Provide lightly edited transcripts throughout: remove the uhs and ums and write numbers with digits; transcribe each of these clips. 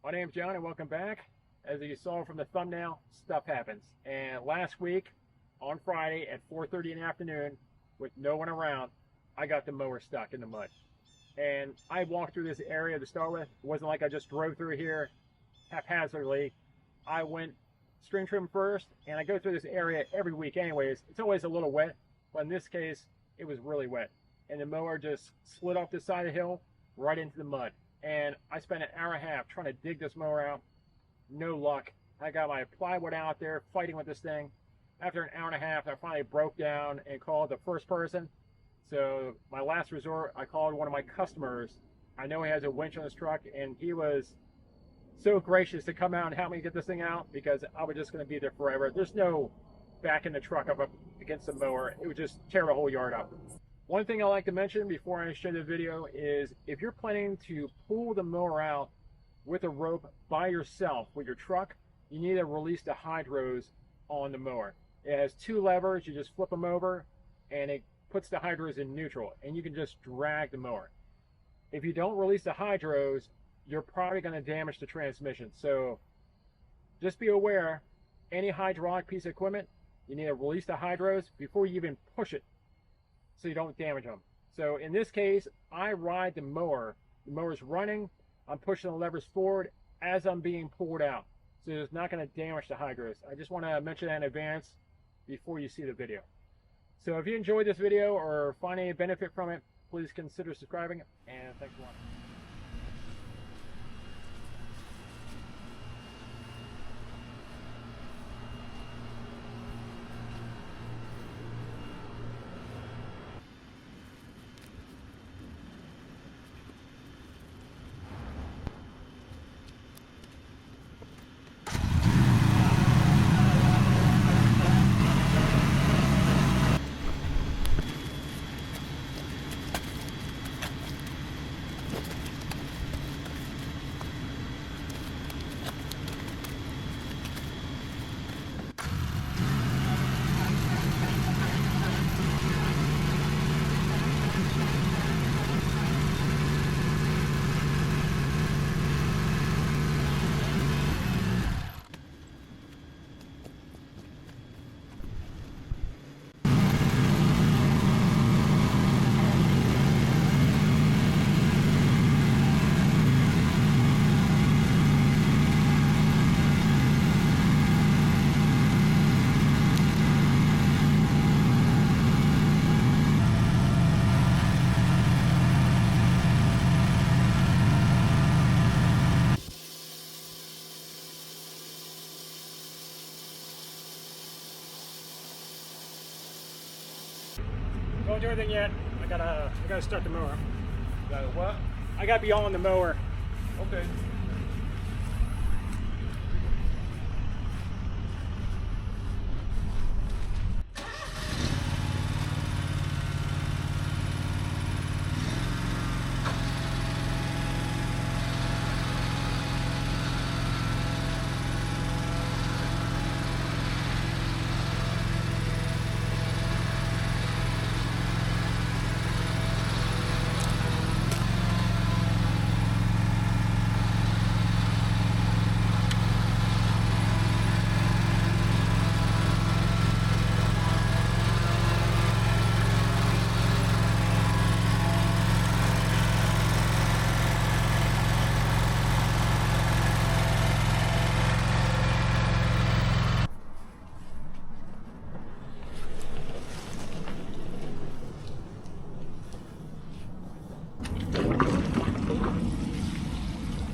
My name's John and welcome back. As you saw from the thumbnail, stuff happens. And last week, on Friday at 4:30 in the afternoon, with no one around, I got the mower stuck in the mud. And I walked through this area to start with. It wasn't like I just drove through here haphazardly. I went string trim first, and I go through this area every week anyways. It's always a little wet, but in this case, it was really wet. And the mower just slid off the side of the hill right into the mud. And I spent an hour and a half trying to dig this mower out. No luck. I got my plywood out there fighting with this thing. After an hour and a half, I finally broke down and called the first person. So my last resort, I called one of my customers. I know he has a winch on his truck, and he was so gracious to come out and help me get this thing out, because I was just going to be there forever. There's no backing the truck up against the mower. It would just tear the whole yard up. One thing I like to mention before I show the video is if you're planning to pull the mower out with a rope by yourself with your truck, you need to release the hydros on the mower. It has two levers. You just flip them over and it puts the hydros in neutral, and you can just drag the mower. If you don't release the hydros, you're probably going to damage the transmission. So just be aware, any hydraulic piece of equipment, you need to release the hydros before you even push it, so you don't damage them. So in this case, I ride the mower. The mower's running. I'm pushing the levers forward as I'm being pulled out. So it's not going to damage the hydros. I just want to mention that in advance before you see the video. So if you enjoyed this video or find any benefit from it, please consider subscribing, and thanks for watching. Don't do anything yet. I gotta start the mower. Got it what? I gotta be on the mower. Okay.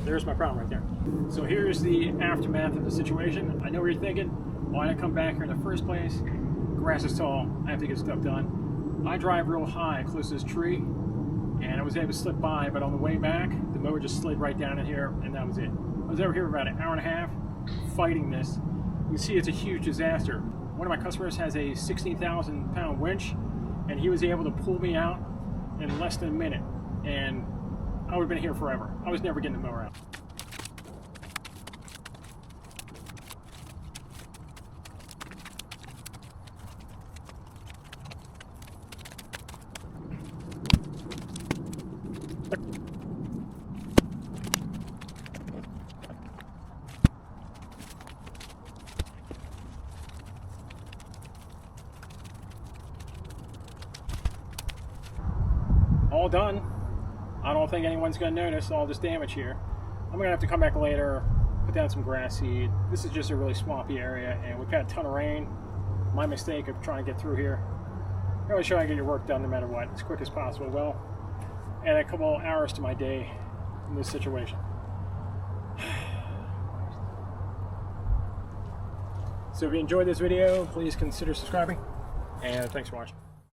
There's my problem right there. So here's the aftermath of the situation. I know what you're thinking. Why did I come back here in the first place? Grass is tall. I have to get stuff done. I drive real high close to this tree, and I was able to slip by, but on the way back, the mower just slid right down in here, and that was it. I was over here for about an hour and a half fighting this. You can see it's a huge disaster. One of my customers has a 16,000 pound winch, and he was able to pull me out in less than a minute. And I would have been here forever. I was never getting the mower out. all done. I don't think anyone's going to notice all this damage here. I'm going to have to come back later, put down some grass seed. This is just a really swampy area, and we've had a ton of rain. My mistake of trying to get through here. You always try to get your work done no matter what, as quick as possible. Well, add a couple hours to my day in this situation. So if you enjoyed this video, please consider subscribing, and thanks for watching.